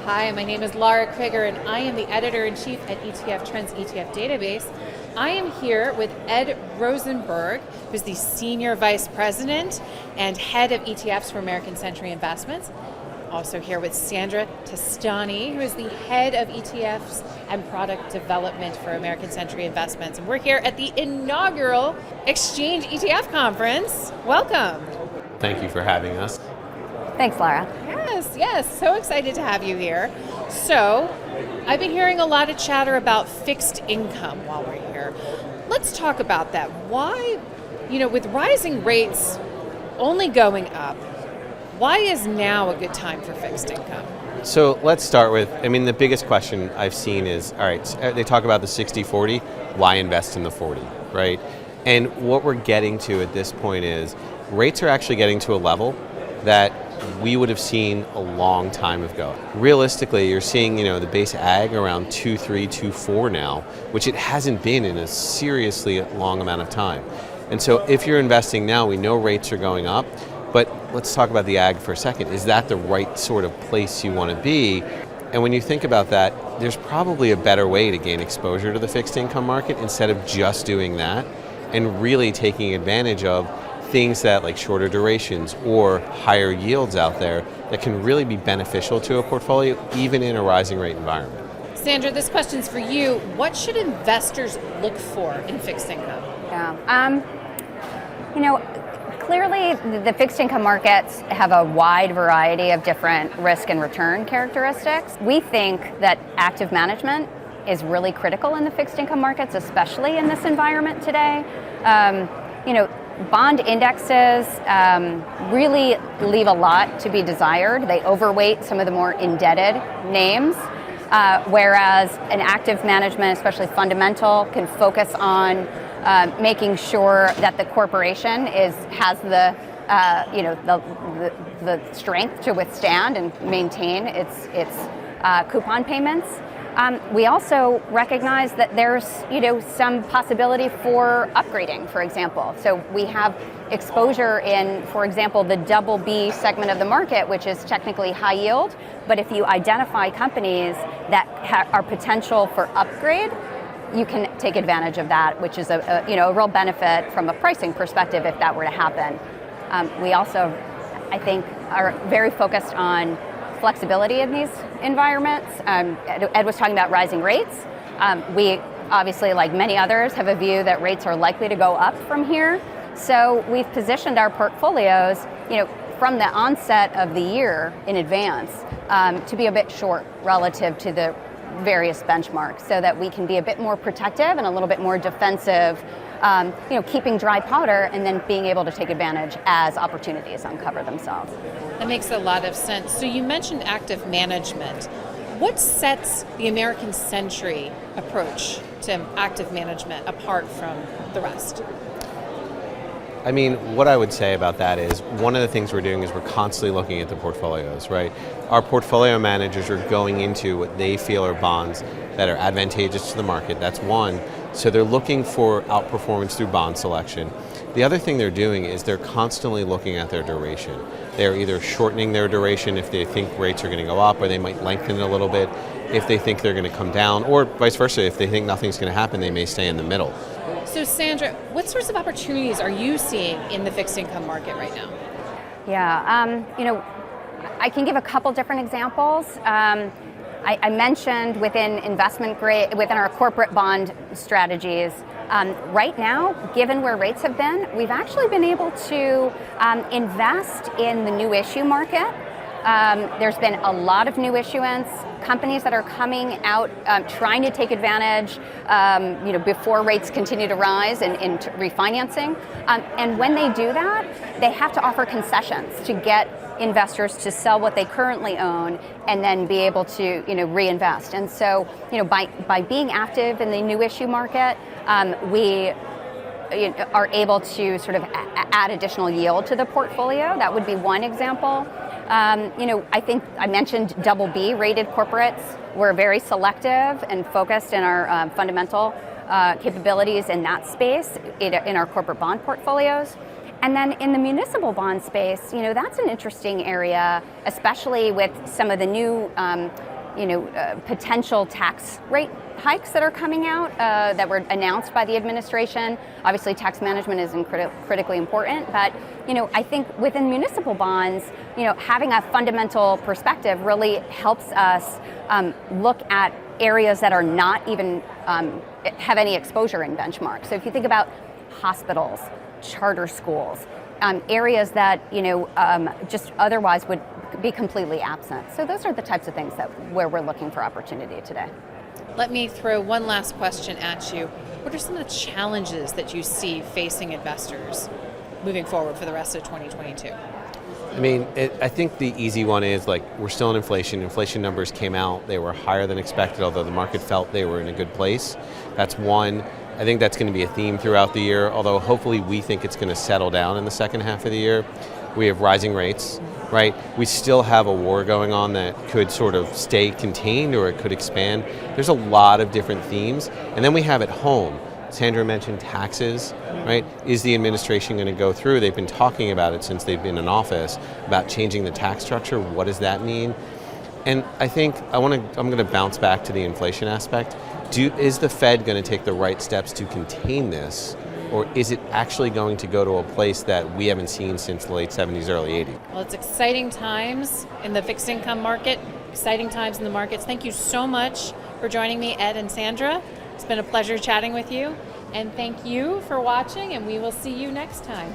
Hi, my name is Lara Crigger, and I am the editor-in-chief at ETF Trends ETF Database. I am here with Ed Rosenburg, who's the Senior Vice President and Head of ETFs for American Century Investments. Also here with Sandra Testani, who is the Head of ETFs and Product Development for American Century Investments. And we're here at the inaugural Exchange ETF Conference. Welcome. Thank you for having us. Thanks, Lara. Yes, so excited to have you here. So, I've been hearing a lot of chatter about fixed income while we're here. Let's talk about that. Why, with rising rates only going up, why is now a good time for fixed income? So let's start with, the biggest question I've seen is, all right, they talk about the 60-40, why invest in the 40, right? And what we're getting to at this point is rates are actually getting to a level that we would have seen a long time ago. Realistically, you're seeing, the base ag around 2.3, 2.4 now, which it hasn't been in a seriously long amount of time. And so if you're investing now, we know rates are going up, but let's talk about the ag for a second. Is that the right sort of place you want to be? And when you think about that, there's probably a better way to gain exposure to the fixed income market instead of just doing that and really taking advantage of things that like shorter durations or higher yields out there that can really be beneficial to a portfolio even in a rising rate environment. Sandra, this question's for you. What should investors look for in fixed income? Clearly the fixed income markets have a wide variety of different risk and return characteristics. We think that active management is really critical in the fixed income markets, especially in this environment today. Bond indexes really leave a lot to be desired. They overweight some of the more indebted names, whereas an active management, especially fundamental, can focus on making sure that the corporation has the strength to withstand and maintain its coupon payments. We also recognize that there's, some possibility for upgrading, for example. So we have exposure in, for example, the double B segment of the market, which is technically high yield. But if you identify companies that are potential for upgrade, you can take advantage of that, which is a real benefit from a pricing perspective if that were to happen. We also, I think, are very focused on flexibility in these environments. Ed was talking about rising rates. We obviously, like many others, have a view that rates are likely to go up from here. So we've positioned our portfolios, from the onset of the year in advance to be a bit short relative to the various benchmarks so that we can be a bit more protective and a little bit more defensive, keeping dry powder and then being able to take advantage as opportunities uncover themselves. That makes a lot of sense. So you mentioned active management. What sets the American Century approach to active management apart from the rest? What I would say about that is one of the things we're doing is we're constantly looking at the portfolios, right? Our portfolio managers are going into what they feel are bonds that are advantageous to the market. That's one. So they're looking for outperformance through bond selection. The other thing they're doing is they're constantly looking at their duration. They're either shortening their duration if they think rates are going to go up, or they might lengthen it a little bit if they think they're going to come down, or vice versa. If they think nothing's going to happen, they may stay in the middle. So Sandra, what sorts of opportunities are you seeing in the fixed income market right now? I can give a couple different examples. I mentioned within investment grade, within our corporate bond strategies, right now, given where rates have been, we've actually been able to invest in the new issue market. There's been a lot of new issuance, companies that are coming out trying to take advantage before rates continue to rise in refinancing. And when they do that, they have to offer concessions to get investors to sell what they currently own and then be able to reinvest. And so by being active in the new issue market, we are able to sort of add additional yield to the portfolio. That would be one example. I think I mentioned double B rated corporates. We're very selective and focused in our fundamental capabilities in that space in our corporate bond portfolios. And then in the municipal bond space, that's an interesting area, especially with some of the new potential tax rate hikes that are coming out that were announced by the administration. Obviously, tax management is critically important, but I think within municipal bonds, having a fundamental perspective really helps us look at areas that are not even have any exposure in benchmarks. So if you think about hospitals, charter schools, areas that just otherwise would be completely absent. So those are the types of things where we're looking for opportunity today. Let me throw one last question at you. What are some of the challenges that you see facing investors moving forward for the rest of 2022? I mean, I think the easy one is we're still in inflation. Inflation numbers came out. They were higher than expected, although the market felt they were in a good place. That's one. I think that's going to be a theme throughout the year, although hopefully we think it's going to settle down in the second half of the year. We have rising rates, right? We still have a war going on that could sort of stay contained or it could expand. There's a lot of different themes. And then we have at home, Sandra mentioned taxes, right? Is the administration going to go through? They've been talking about it since they've been in office, about changing the tax structure. What does that mean? And I think I'm going to bounce back to the inflation aspect. Is the Fed going to take the right steps to contain this, or is it actually going to go to a place that we haven't seen since the late 70s, early 80s? Well, it's exciting times in the fixed income market, exciting times in the markets. Thank you so much for joining me, Ed and Sandra. It's been a pleasure chatting with you. And thank you for watching, and we will see you next time.